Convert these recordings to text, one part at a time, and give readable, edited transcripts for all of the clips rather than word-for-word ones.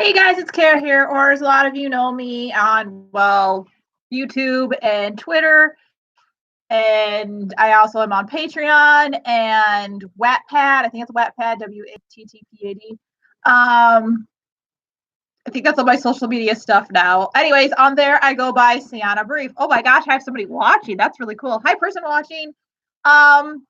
Hey guys, it's Kara here, or as a lot of you know me on, well, YouTube and Twitter. And I also am on Patreon and Wattpad. I think it's Wattpad, Wattpad. I think that's all my social media stuff now. Anyways, on there I go by Saiyana Brief. Oh my gosh, I have somebody watching. That's really cool. Hi, person watching. Um,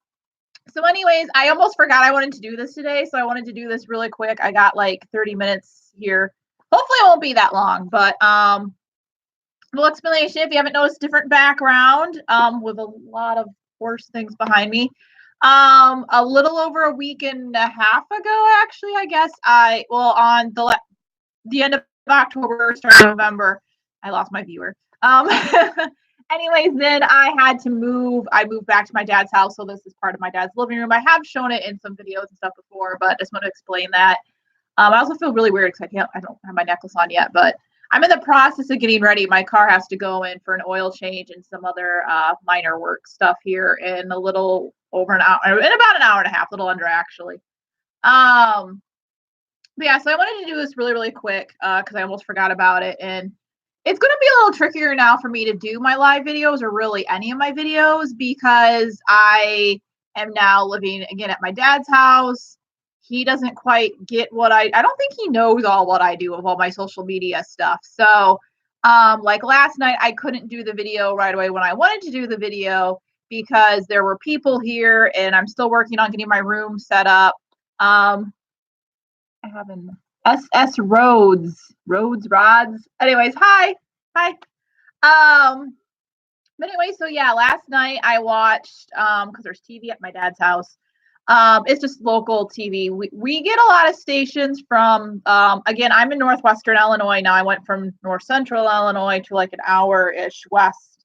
so anyways, I almost forgot I wanted to do this today, so I wanted to do this really quick. I got like 30 minutes here. Hopefully it won't be that long, but little explanation if you haven't noticed, different background with a lot of worse things behind me. A little over a week and a half ago, actually, I guess on the end of October, start of November, I lost my viewer. Anyways, then I had to move. I moved back to my dad's house, so this is part of my dad's living room. I have shown it in some videos and stuff before, but I just want to explain that. I also feel really weird because I don't have my necklace on yet, but I'm in the process of getting ready. My car has to go in for an oil change and some other minor work stuff here in a little over an hour, in about an hour and a half, a little under actually. But yeah, so I wanted to do this really, really quick because I almost forgot about it. And it's going to be a little trickier now for me to do my live videos or really any of my videos because I am now living again at my dad's house. He doesn't quite get what I don't think he knows all what I do of all my social media stuff. So, like last night, I couldn't do the video right away when I wanted to do the video because there were people here and I'm still working on getting my room set up. I have an SS Rods. Anyways, hi. But anyway, so yeah, last night I watched because there's TV at my dad's house. It's just local TV. We get a lot of stations from again, I'm in northwestern Illinois now. I went from north central Illinois to like an hour-ish west.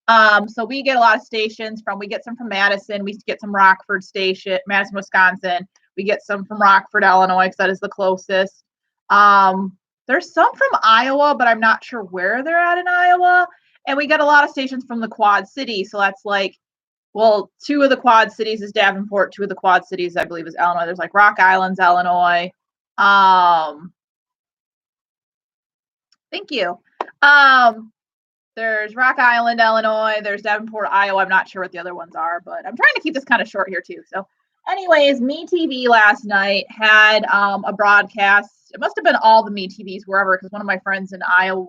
So we get a lot of stations we get some from Madison, we get some Rockford station, Madison, Wisconsin. We get some from Rockford, Illinois, because that is the closest. There's some from Iowa, but I'm not sure where they're at in Iowa. And we get a lot of stations from the Quad Cities. So that's like, well, two of the Quad Cities is Davenport. Two of the Quad Cities, I believe, is Illinois. There's like Rock Islands, Illinois. Thank you. There's Rock Island, Illinois. There's Davenport, Iowa. I'm not sure what the other ones are, but I'm trying to keep this kind of short here too. So anyways, MeTV last night had a broadcast. It must have been all the MeTVs wherever, because one of my friends in Iowa.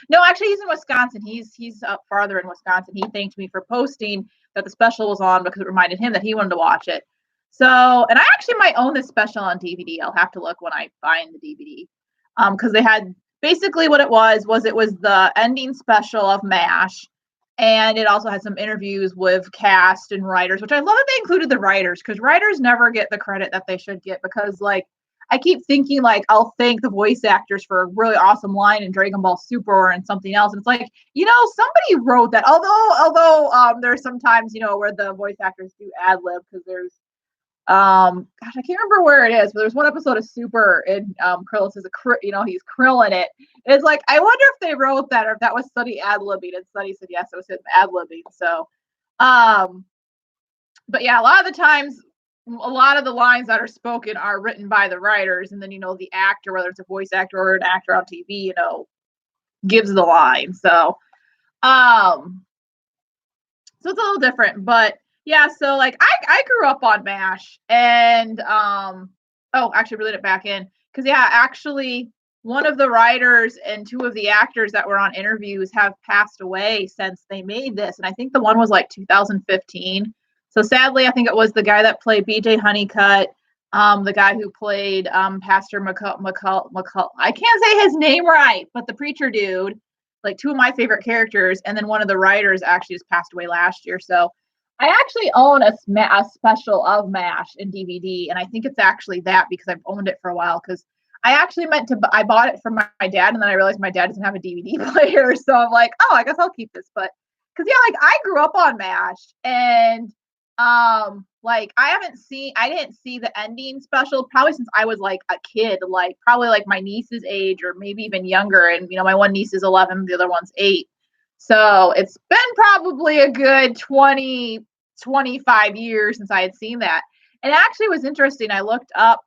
No, actually, he's in Wisconsin. He's up farther in Wisconsin. He thanked me for posting that the special was on because it reminded him that he wanted to watch it. So, and I actually might own this special on DVD. I'll have to look when I find the DVD. Because they had basically what it was the ending special of MASH, and it also had some interviews with cast and writers, which I love that they included the writers because writers never get the credit that they should get because like I keep thinking like I'll thank the voice actors for a really awesome line in Dragon Ball Super and something else. And it's like, somebody wrote that. Although there's sometimes, where the voice actors do ad lib because there's gosh, I can't remember where it is, but there's one episode of Super and Krill says he's Krill in it. And it's like, I wonder if they wrote that or if that was Sunny ad libbing, and Sunny said yes, it was him ad libbing. So but yeah, a lot of the times a lot of the lines that are spoken are written by the writers, and then the actor, whether it's a voice actor or an actor on TV, gives the line. So so it's a little different, but yeah, so like I grew up on MASH, and actually reeled it back in because yeah, actually one of the writers and two of the actors that were on interviews have passed away since they made this, and I think the one was like 2015. So sadly, I think it was the guy that played BJ Honeycutt, the guy who played Pastor McCall. I can't say his name right, but the preacher dude, like two of my favorite characters, and then one of the writers actually just passed away last year. So I actually own a special of MASH in DVD, and I think it's actually that because I've owned it for a while. Because I actually I bought it from my dad, and then I realized my dad doesn't have a DVD player, so I'm like, oh, I guess I'll keep this. But because yeah, like I grew up on MASH, and like I didn't see the ending special probably since I was like a kid, like probably like my niece's age or maybe even younger. And my one niece is 11, the other one's 8. So it's been probably a good 20-25 years since I had seen that. And it actually was interesting. I looked up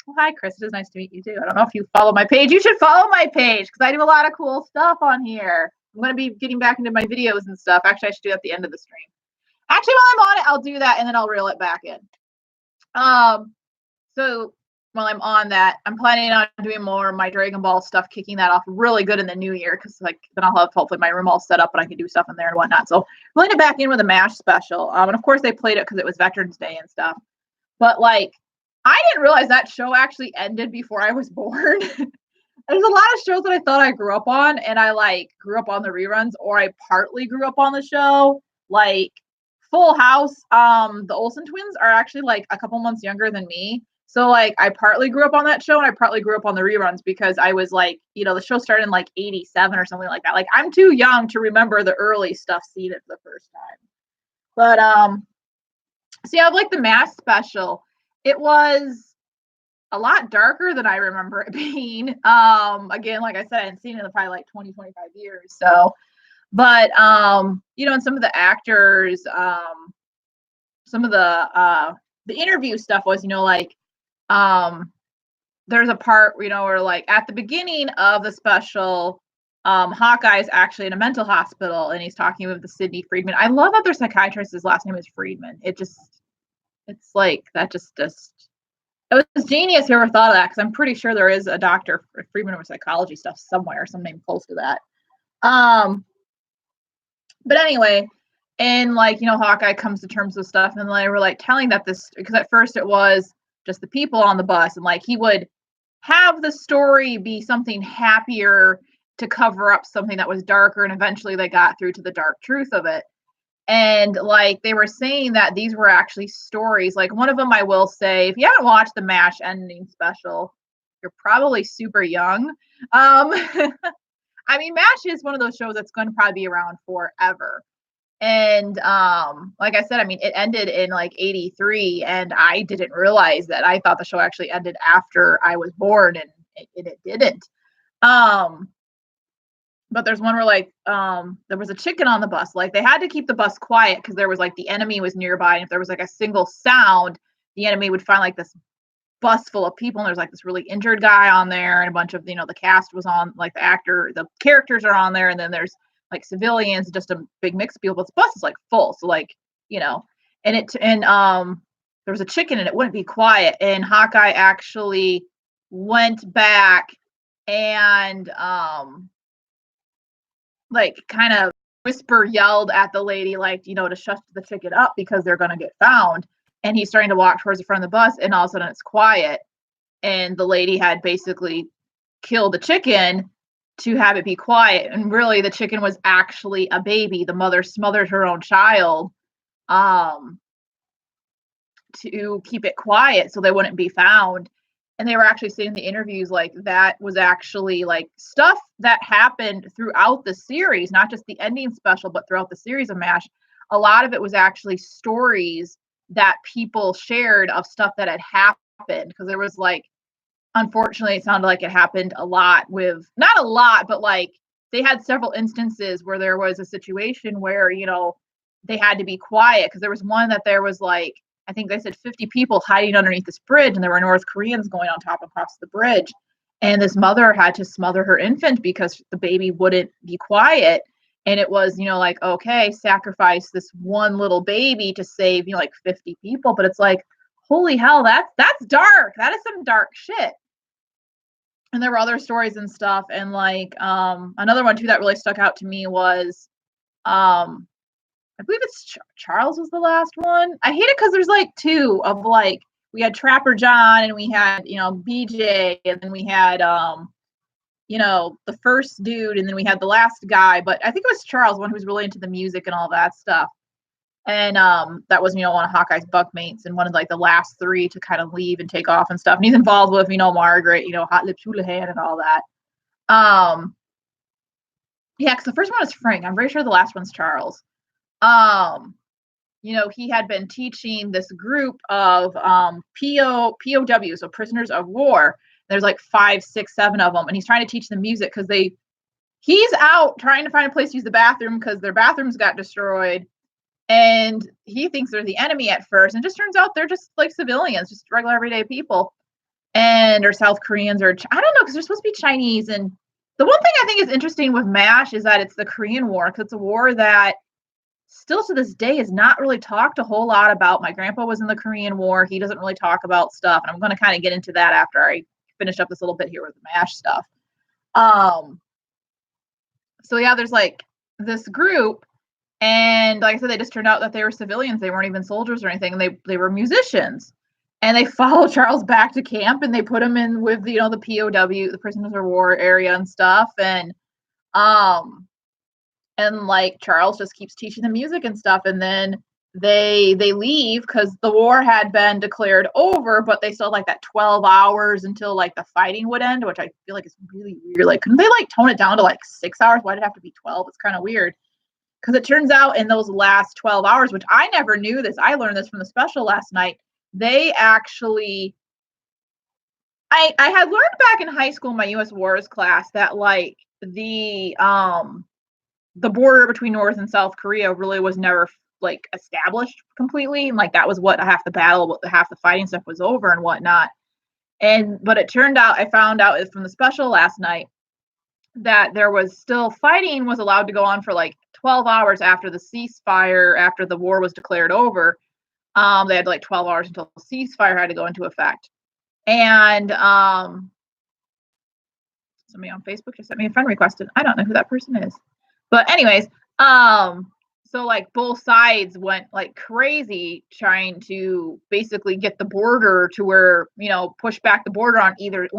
Well, hi, Chris. It is nice to meet you too. I don't know if you follow my page. You should follow my page because I do a lot of cool stuff on here. I'm going to be getting back into my videos and stuff. Actually, I should do that at the end of the stream. Actually, while I'm on it, I'll do that and then I'll reel it back in. So while I'm on that, I'm planning on doing more of my Dragon Ball stuff, kicking that off really good in the new year because like then I'll have hopefully my room all set up and I can do stuff in there and whatnot. So reeling it back in with a MASH special. And of course they played it because it was Veterans Day and stuff. But like I didn't realize that show actually ended before I was born. There's a lot of shows that I thought I grew up on, and I like grew up on the reruns, or I partly grew up on the show. Like Full House, the Olsen twins are actually like a couple months younger than me. So like I partly grew up on that show and I partly grew up on the reruns because I was like, you know, the show started in like 87 or something like that. Like I'm too young to remember the early stuff, seeing it for the first time. But see, I have like the MASH special. It was a lot darker than I remember it being. Again, like I said, I hadn't seen it in probably like 20, 25 years. So, but you know, and some of the actors, some of the interview stuff was, you know, like there's a part, you know, where like at the beginning of the special, Hawkeye's actually in a mental hospital and he's talking with the Sidney Friedman. I love that their psychiatrist, his last name is Friedman. It's like that just it was genius whoever thought of that because I'm pretty sure there is a doctor Friedman or psychology stuff somewhere, some name close to that. But anyway, and like, you know, Hawkeye comes to terms with stuff and they were like telling that this, because at first it was just the people on the bus and like he would have the story be something happier to cover up something that was darker, and eventually they got through to the dark truth of it. And like they were saying that these were actually stories. Like one of them, I will say, if you haven't watched the MASH ending special, you're probably super young. I mean, MASH is one of those shows that's going to probably be around forever. And like I said, I mean, it ended in like 83 and I didn't realize that. I thought the show actually ended after I was born, and it didn't. But there's one where like there was a chicken on the bus. Like they had to keep the bus quiet because there was like the enemy was nearby, and if there was like a single sound, the enemy would find like this bus full of people, and there's like this really injured guy on there, and a bunch of, you know, the cast was on, like the characters are on there, and then there's like civilians, just a big mix of people, but the bus is like full. So like, you know, and there was a chicken and it wouldn't be quiet. And Hawkeye actually went back and like kind of yelled at the lady, like, you know, to shut the chicken up because they're going to get found. And he's starting to walk towards the front of the bus, and all of a sudden it's quiet. And the lady had basically killed the chicken to have it be quiet. And really the chicken was actually a baby. The mother smothered her own child to keep it quiet so they wouldn't be found. And they were actually saying in the interviews like that was actually like stuff that happened throughout the series, not just the ending special, but throughout the series of MASH. A lot of it was actually stories that people shared of stuff that had happened, because there was like, unfortunately, it sounded like it happened a lot with, not a lot, but like they had several instances where there was a situation where, you know, they had to be quiet because there was one that there was like, I think they said 50 people hiding underneath this bridge, and there were North Koreans going on top across the bridge. And this mother had to smother her infant because the baby wouldn't be quiet. And it was, you know, like, okay, sacrifice this one little baby to save, you know, like 50 people. But it's like, holy hell, that's dark. That is some dark shit. And there were other stories and stuff. And like another one too that really stuck out to me was I believe it's Charles was the last one. I hate it because there's like two of like, we had Trapper John and we had, you know, BJ, and then we had you know, the first dude, and then we had the last guy. But I think it was Charles, one who was really into the music and all that stuff. And that was, you know, one of Hawkeye's bunkmates and one of like the last three to kind of leave and take off and stuff. And he's involved with, you know, Margaret, you know, Hot Lips Houlihan and all that. Yeah, because the first one is Frank. I'm pretty sure the last one's Charles. You know, he had been teaching this group of POWs, so prisoners of war. There's like 5, 6, 7 of them, and he's trying to teach them music because he's out trying to find a place to use the bathroom because their bathrooms got destroyed. And he thinks they're the enemy at first, and it just turns out they're just like civilians, just regular everyday people. and or South Koreans, or I don't know, because they're supposed to be Chinese. And the one thing I think is interesting with MASH is that it's the Korean War, because it's a war that still to this day is not really talked a whole lot about. My grandpa was in the Korean War. He doesn't really talk about stuff, and I'm going to kind of get into that after I finish up this little bit here with the MASH stuff. So yeah, there's like this group, and like I said, they just turned out that they were civilians. They weren't even soldiers or anything. And they were musicians, and they followed Charles back to camp, and they put him in with the POW, the prisoners of war area and stuff, and like Charles just keeps teaching the music and stuff, and then they leave because the war had been declared over, but they still had like that 12 hours until like the fighting would end, which I feel like is really weird. Like, couldn't they like tone it down to like 6 hours? Why did it have to be 12? It's kind of weird, because it turns out in those last 12 hours, which I never knew this, I learned this from the special last night, they actually, I had learned back in high school in my U.S. wars class that like the border between North and South Korea really was never like established completely, and like that was what half the battle, half the fighting stuff was over and whatnot. But it turned out, I found out from the special last night, that there was still fighting was allowed to go on for like 12 hours after the ceasefire, after the war was declared over. They had like 12 hours until the ceasefire had to go into effect. And somebody on Facebook just sent me a friend request, and I don't know who that person is. But anyways, so like both sides went like crazy trying to basically get the border to where, push back the border on either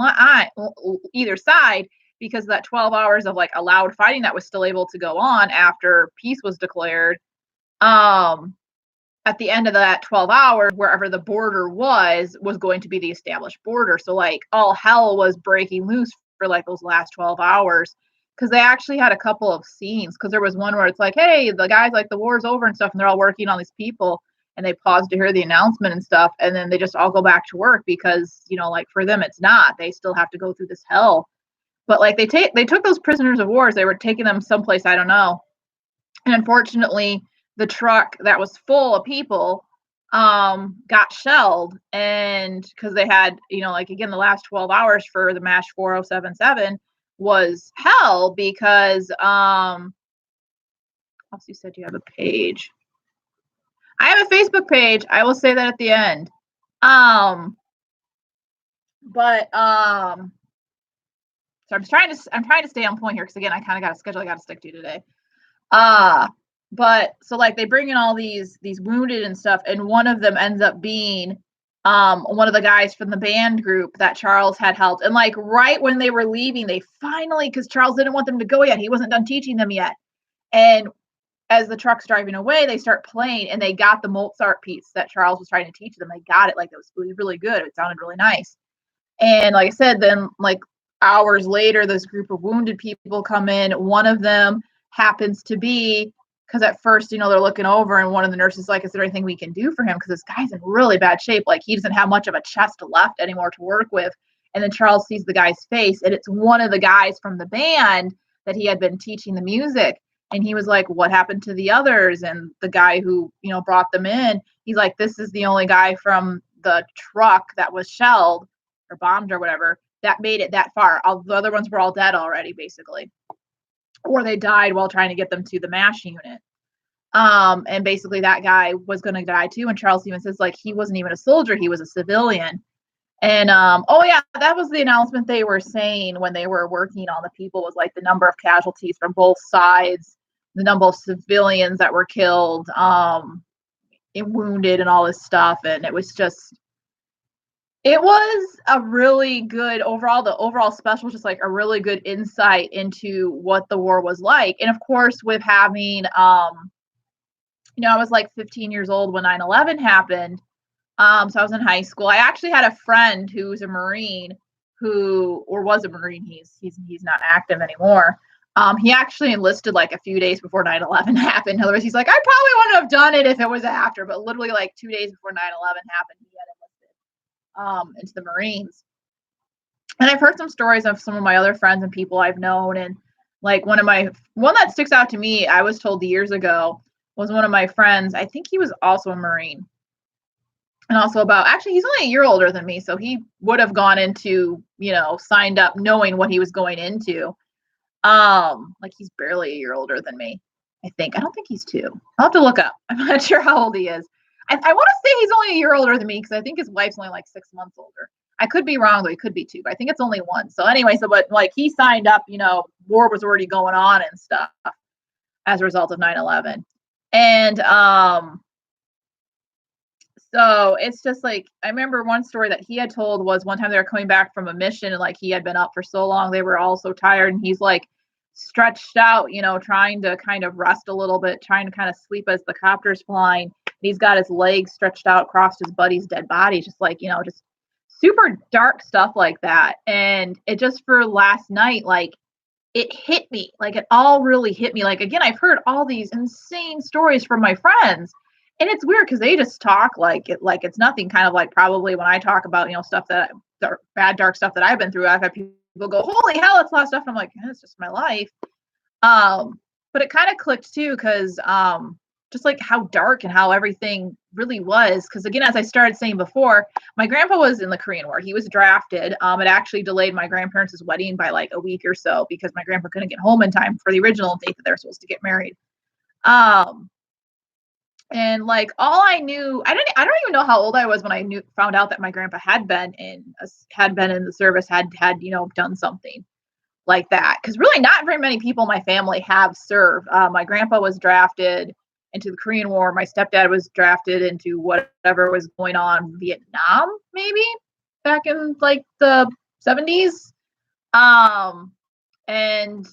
side, because of that 12 hours of like allowed fighting that was still able to go on after peace was declared. At the end of that 12 hours, wherever the border was going to be the established border. So like all hell was breaking loose for like those last 12 hours. Because they actually had a couple of scenes, because there was one where it's like, hey, the guys, like the war's over and stuff, and they're all working on these people, and they pause to hear the announcement and stuff, and then they just all go back to work because, like for them it's not. They still have to go through this hell. But like they took those prisoners of wars, they were taking them someplace, I don't know. And unfortunately, the truck that was full of people got shelled, and because they had, like again, the last 12 hours for the MASH 4077 was hell, because also you said you have a page. I have a Facebook page. I will say that at the end. But so I'm trying to stay on point here, because again, I kind of got a schedule I got to stick to today. But so like they bring in all these wounded and stuff, and one of them ends up being one of the guys from the band group that Charles had helped. And like right when they were leaving, they finally, because Charles didn't want them to go yet, he wasn't done teaching them yet. And as the truck's driving away, they start playing, and they got the Mozart piece that Charles was trying to teach them. They got it. Like it was really good. It sounded really nice. And like I said, then like hours later, this group of wounded people come in. One of them happens to be, because at first, they're looking over, and one of the nurses is like, is there anything we can do for him? Because this guy's in really bad shape. Like he doesn't have much of a chest left anymore to work with. And then Charles sees the guy's face, and it's one of the guys from the band that he had been teaching the music. And he was like, what happened to the others? And the guy who, brought them in, he's like, this is the only guy from the truck that was shelled or bombed or whatever that made it that far. All the other ones were all dead already, basically. Or they died while trying to get them to the MASH unit. And basically that guy was going to die too. And Charles even says like, he wasn't even a soldier. He was a civilian. And, oh yeah, that was the announcement they were saying when they were working on the people, was like the number of casualties from both sides, the number of civilians that were killed, and wounded and all this stuff. And it was a really good overall. The overall special was just like a really good insight into what the war was like. And of course, with having, I was like 15 years old when 9/11 happened. So I was in high school. I actually had a friend who was a Marine was a Marine. He's not active anymore. He actually enlisted like a few days before 9/11 happened. In other words, he's like, I probably wouldn't have done it if it was after, but literally like 2 days before 9/11 happened, he had enlisted into the Marines. And I've heard some stories of some of my other friends and people I've known. And like one that sticks out to me, I was told years ago, was one of my friends. I think he was also a Marine. and also about, actually, he's only a year older than me, so he would have gone into, signed up knowing what he was going into. Like he's barely a year older than me, I think. I don't think he's 2. I'll have to look up. I'm not sure how old he is. I want to say he's only a year older than me because I think his wife's only like 6 months older. I could be wrong, though. He could be 2, but I think it's only 1. So anyway, but like he signed up, war was already going on and stuff as a result of 9/11. And so it's just like, I remember one story that he had told was one time they were coming back from a mission and like he had been up for so long, they were all so tired, and he's like stretched out, trying to kind of rest a little bit, trying to kind of sleep as the copter's flying. And he's got his legs stretched out across his buddy's dead body, just like, just super dark stuff like that. And it just, for last night, like it hit me, like it all really hit me. Like, again, I've heard all these insane stories from my friends. And it's weird because they just talk like it's nothing, kind of like probably when I talk about, stuff that bad, dark stuff that I've been through. I've had people go, holy hell, that's a lot of stuff. And I'm like, it's just my life. But it kind of clicked too, because just like how dark and how everything really was. Because again, as I started saying before, my grandpa was in the Korean War. He was drafted. It actually delayed my grandparents' wedding by like a week or so because my grandpa couldn't get home in time for the original date that they were supposed to get married. And like all I knew, I don't even know how old I was when I found out that my grandpa had been in the service, had done something like that. Because really, not very many people in my family have served. My grandpa was drafted into the Korean War. My stepdad was drafted into whatever was going on, Vietnam, maybe back in like the 70s. And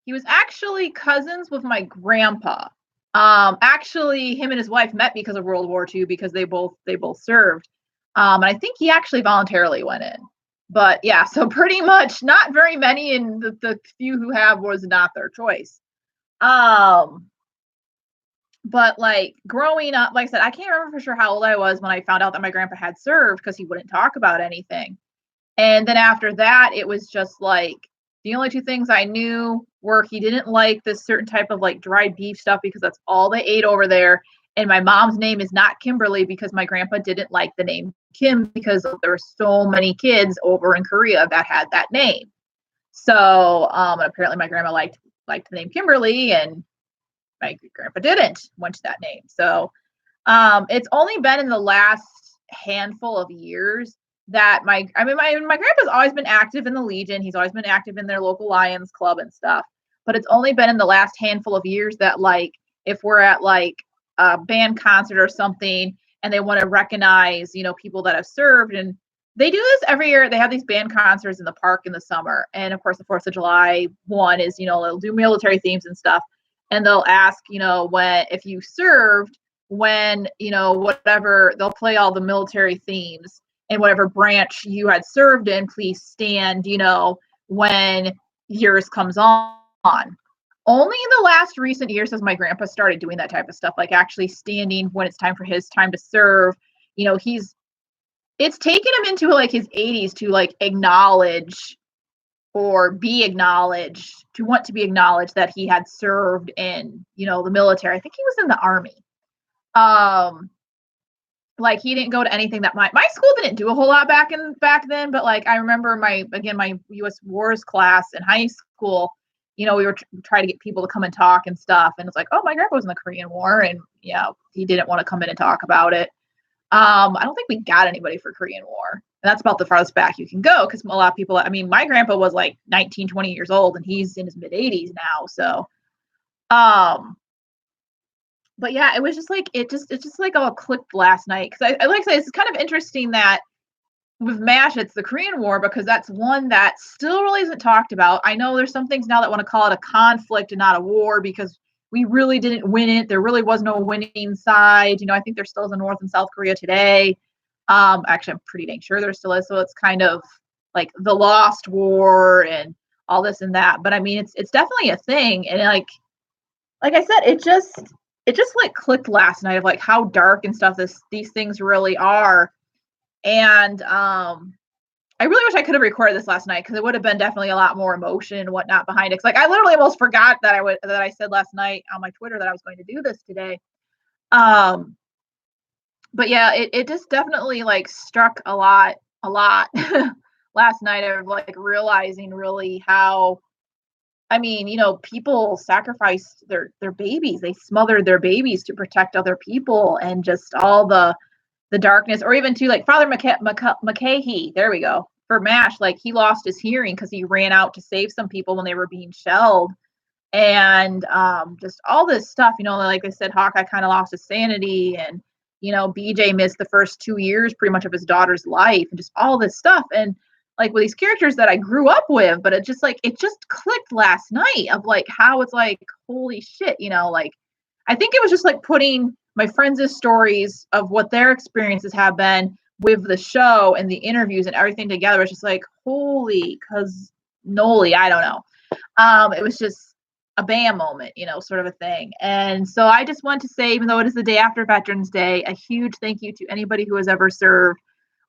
he was actually cousins with my grandpa. Actually, him and his wife met because of World War II because they both served. And I think he actually voluntarily went in. But yeah, so pretty much not very many, and the few who have was not their choice. But like growing up, like I said, I can't remember for sure how old I was when I found out that my grandpa had served because he wouldn't talk about anything. And then after that, it was just like the only 2 things I knew were he didn't like this certain type of like dried beef stuff because that's all they ate over there. And my mom's name is not Kimberly because my grandpa didn't like the name Kim because there were so many kids over in Korea that had that name. So apparently my grandma liked the name Kimberly, and my grandpa went to that name. So it's only been in the last handful of years that my grandpa's always been active in the Legion. He's always been active in their local Lions Club and stuff. But it's only been in the last handful of years that, like, if we're at like a band concert or something and they want to recognize, people that have served, and they do this every year. They have these band concerts in the park in the summer. And of course, the 4th of July one is, they'll do military themes and stuff. And they'll ask, if you served, when, whatever, they'll play all the military themes and whatever branch you had served in, please stand, when yours comes on. Only in the last recent years has my grandpa started doing that type of stuff, like actually standing when it's time for his time to serve. It's taken him into like his 80s to like acknowledge or be acknowledged, to want to be acknowledged that he had served in, the military. I think he was in the Army. Like he didn't go to anything that my school didn't do a whole lot back then, but like I remember my U.S. Wars class in high school, we were trying to get people to come and talk and stuff, and it's like, oh, my grandpa was in the Korean War, and he didn't want to come in and talk about it. I don't think we got anybody for Korean War, and that's about the farthest back you can go, because a lot of people, my grandpa was like 19, 20 years old, and he's in his mid 80s now, so but yeah, it was just like, it just like all clicked last night. Because I like to say, it's kind of interesting that with MASH, it's the Korean War, because that's one that still really isn't talked about. I know there's some things now that want to call it a conflict and not a war, because we really didn't win it. There really was no winning side. I think there still is a North and South Korea today. Actually, I'm pretty dang sure there still is. So it's kind of like the lost war and all this and that. But it's definitely a thing. And like I said, it just like clicked last night of like how dark and stuff these things really are. And I really wish I could have recorded this last night, because it would have been definitely a lot more emotion and whatnot behind it. 'Cause like I literally almost forgot that I said last night on my Twitter that I was going to do this today. but yeah, it just definitely like struck a lot last night of like realizing really how, I mean, people sacrificed their babies. They smothered their babies to protect other people, and just all the darkness, or even to like Father McCahey, there we go, for MASH, like he lost his hearing because he ran out to save some people when they were being shelled. And just all this stuff, like I said, Hawkeye kind of lost his sanity, and BJ missed the first 2 years pretty much of his daughter's life, and just all this stuff. And like with these characters that I grew up with, but it just clicked last night of like how it's like, holy shit, like I think it was just like putting my friends' stories of what their experiences have been with the show and the interviews and everything together. It's just like, holy, cause Noli, I don't know. It was just a bam moment, sort of a thing. And so I just want to say, even though it is the day after Veterans Day, a huge thank you to anybody who has ever served,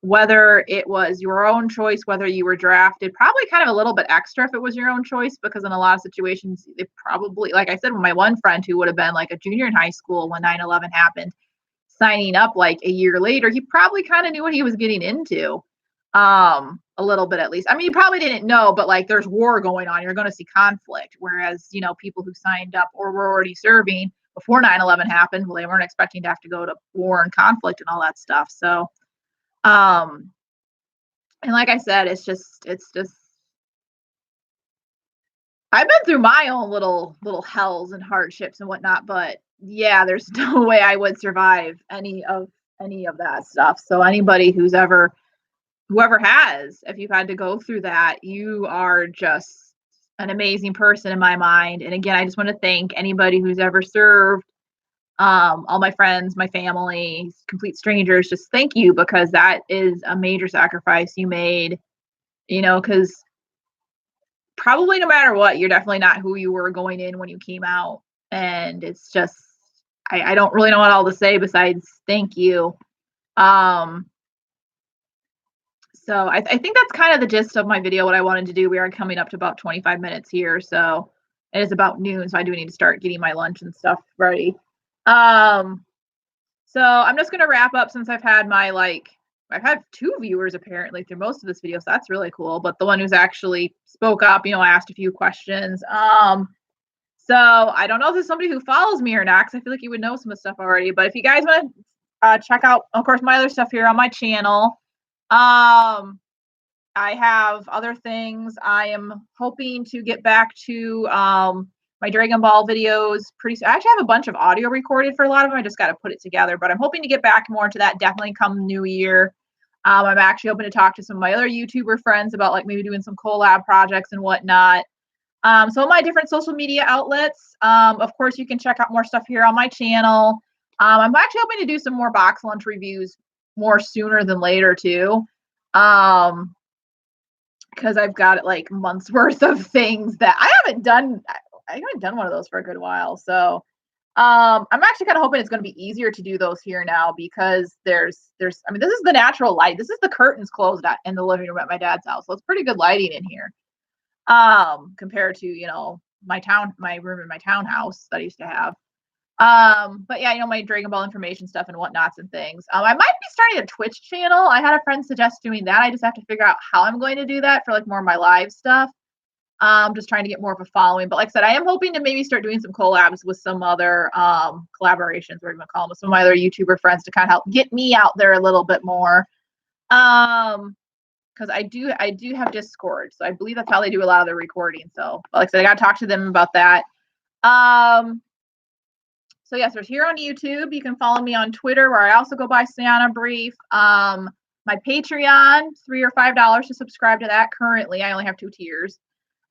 whether it was your own choice, whether you were drafted, probably kind of a little bit extra if it was your own choice, because in a lot of situations, it probably, like I said, with my one friend who would have been like a junior in high school when 9/11 happened, signing up like a year later, he probably kind of knew what he was getting into. A little bit at least. I mean, you probably didn't know, but like there's war going on. You're going to see conflict. Whereas, people who signed up or were already serving before 9/11 happened, well, they weren't expecting to have to go to war and conflict and all that stuff. So, and like I said, it's just I've been through my own little hells and hardships and whatnot, but yeah, there's no way I would survive any of that stuff. So anybody whoever has, if you've had to go through that, you are just an amazing person in my mind. And again, I just want to thank anybody who's ever served, all my friends, my family, complete strangers, just thank you, because that is a major sacrifice you made, because probably no matter what, you're definitely not who you were going in when you came out. And it's just, I don't really know what all to say besides thank you. So I think that's kind of the gist of my video, what I wanted to do. We are coming up to about 25 minutes here. So it is about noon. So I do need to start getting my lunch and stuff ready. So I'm just going to wrap up, since I've had I've had 2 viewers apparently through most of this video. So that's really cool. But the one who's actually spoke up, asked a few questions. So I don't know if there's somebody who follows me or not, because I feel like you would know some of the stuff already. But if you guys want to check out, of course, my other stuff here on my channel. I have other things. I am hoping to get back to my Dragon Ball videos pretty soon. I actually have a bunch of audio recorded for a lot of them. I just got to put it together, but I'm hoping to get back more to that definitely come New Year. I'm actually hoping to talk to some of my other YouTuber friends about like maybe doing some collab projects and whatnot. So my different social media outlets. Of course, you can check out more stuff here on my channel. I'm actually hoping to do some more box lunch reviews more sooner than later too. Because I've got like months worth of things that I haven't done one of those for a good while. So I'm actually kind of hoping it's going to be easier to do those here now, because there's I mean, this is the natural light. This is the curtains closed in the living room at my dad's house. So it's pretty good lighting in here. Compared to, my room in my townhouse that I used to have. But yeah, my Dragon Ball information stuff and whatnots and things. I might be starting a Twitch channel. I had a friend suggest doing that. I just have to figure out how I'm going to do that for like more of my live stuff. Just trying to get more of a following. But like I said, I am hoping to maybe start doing some collabs with some other collaborations, or even call them, with some of my other YouTuber friends to kind of help get me out there a little bit more. Because I do have Discord, so I believe that's how they do a lot of the recording. So like I said, I got to talk to them about that. So yes, there's here on YouTube. You can follow me on Twitter, where I also go by Saiyana Brief. My Patreon, $3 or $5 to subscribe to that. Currently, I only have 2 tiers.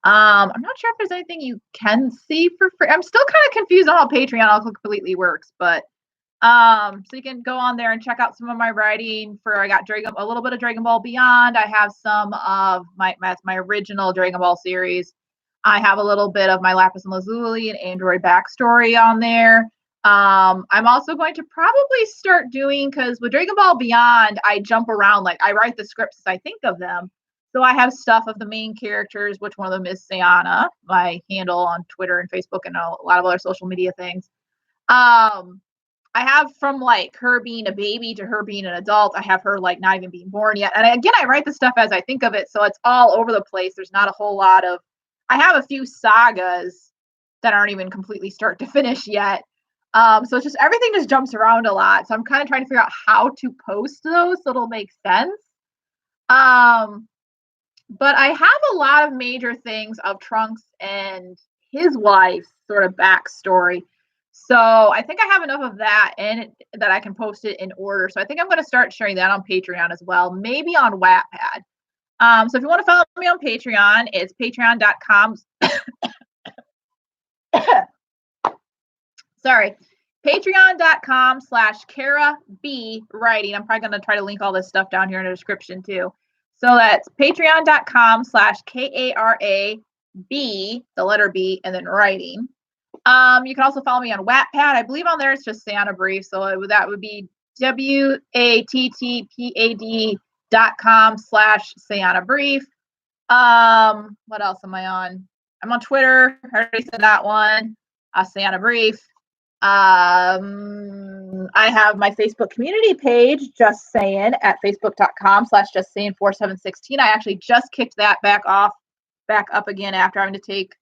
I'm not sure if there's anything you can see for free. I'm still kind of confused on how Patreon all completely works, but so you can go on there and check out some of my writing I got a little bit of Dragon Ball Beyond. I have some of my original Dragon Ball series. I have a little bit of my Lapis and Lazuli and Android backstory on there. I'm also going to probably start doing, because with Dragon Ball Beyond, I jump around, like I write the scripts as I think of them. So I have stuff of the main characters, which one of them is Saiyana, my handle on Twitter and Facebook and a lot of other social media things. I have from like her being a baby to her being an adult. I have her like not even being born yet. And again, I write the stuff as I think of it, so it's all over the place. There's not a whole lot of. I have a few sagas that aren't even completely start to finish yet. So it's just everything just jumps around a lot. So I'm kind of trying to figure out how to post those so it'll make sense. But I have a lot of major things of Trunks and his wife's sort of backstory. So I think I have enough of that in it that I can post it in order. So I think I'm going to start sharing that on Patreon as well, maybe on Wattpad. So if you want to follow me on Patreon, it's patreon.com. Sorry. Patreon.com/Kara B Writing. I'm probably going to try to link all this stuff down here in the description too. So that's patreon.com/KARA B, the letter B, and then writing. You can also follow me on Wattpad. I believe on there it's just Saiyana Brief. So that would be wattpad.com/Saiyana Brief. What else am I on? I'm on Twitter. I already said that one. Saiyana Brief. I have my Facebook community page, Just Saying, at facebook.com/JustSaying4716. I actually just kicked that back up again after having to take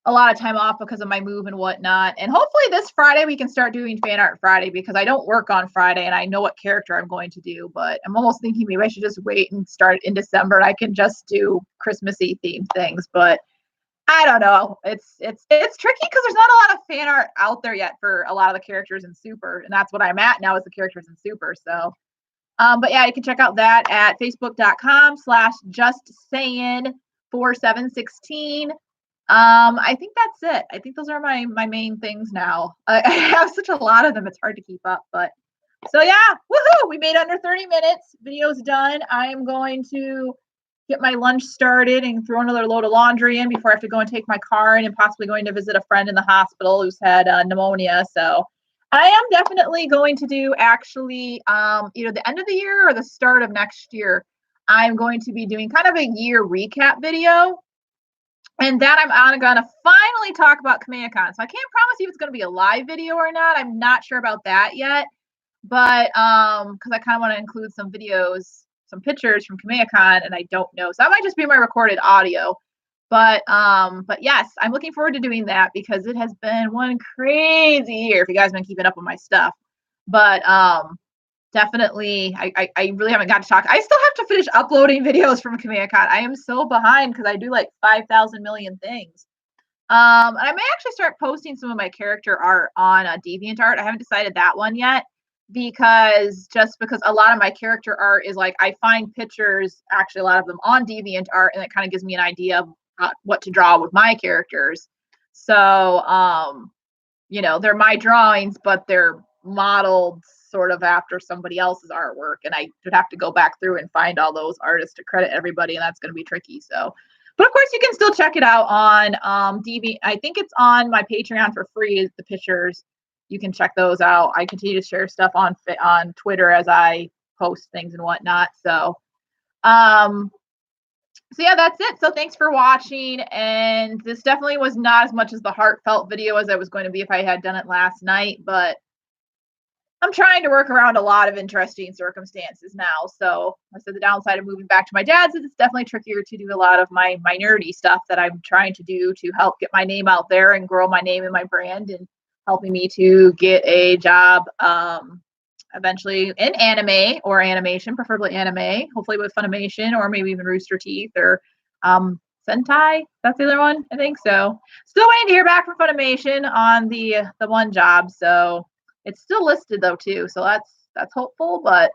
a lot of time off because of my move and whatnot. And hopefully this Friday we can start doing Fan Art Friday because I don't work on Friday and I know what character I'm going to do, but I'm almost thinking maybe I should just wait and start in December. I can just do Christmassy themed things, but I don't know. It's tricky because there's not a lot of fan art out there yet for a lot of the characters in Super, and that's what I'm at now is the characters in Super. So, but yeah, you can check out that at facebook.com/justsaying4716. I think that's it. I think those are my main things now. I have such a lot of them; it's hard to keep up. But so yeah, woohoo! We made under 30 minutes. Video's done. I am going to get my lunch started and throw another load of laundry in before I have to go and take my car in and possibly going to visit a friend in the hospital who's had pneumonia. So I am definitely going to do actually either the end of the year or the start of next year. I'm going to be doing kind of a year recap video. And that I'm going to finally talk about KamehamehaCon. So I can't promise you it's going to be a live video or not. I'm not sure about that yet. But because I kind of want to include some videos, some pictures from KamehamehaCon, and I don't know. So that might just be my recorded audio. But yes, I'm looking forward to doing that because it has been one crazy year if you guys have been keeping up with my stuff. But definitely, I really haven't got to talk. I still have to finish uploading videos from KamehamehaCon. I am so behind because I do like 5,000 million things. And I may actually start posting some of my character art on DeviantArt. I haven't decided that one yet because a lot of my character art is like I find pictures, actually a lot of them on DeviantArt, and it kind of gives me an idea of what to draw with my characters. So, they're my drawings, but they're modeled sort of after somebody else's artwork, and I would have to go back through and find all those artists to credit everybody, and that's going to be tricky. So, but of course, you can still check it out on I think it's on my Patreon for free. The pictures, you can check those out. I continue to share stuff on Twitter as I post things and whatnot. So, so yeah, that's it. So thanks for watching. And this definitely was not as much as the heartfelt video as I was going to be if I had done it last night, but I'm trying to work around a lot of interesting circumstances now. So I said the downside of moving back to my dad's is it's definitely trickier to do a lot of my nerdy stuff that I'm trying to do to help get my name out there and grow my name and my brand and helping me to get a job eventually in anime or animation, preferably anime, hopefully with Funimation or maybe even Rooster Teeth or Sentai. That's the other one, I think. So still waiting to hear back from Funimation on the one job. So it's still listed though too, so that's hopeful, but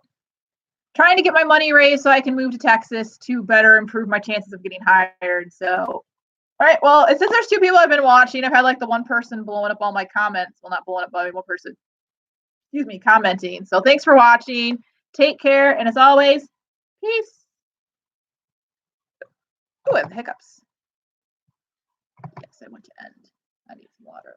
trying to get my money raised so I can move to Texas to better improve my chances of getting hired. So, all right, well, since there's two people I've been watching, I've had like the one person blowing up all my comments. Well, not blowing up, but one person, excuse me, commenting. So thanks for watching. Take care, and as always, peace. Oh, I have hiccups. Yes, I want to end. I need some water.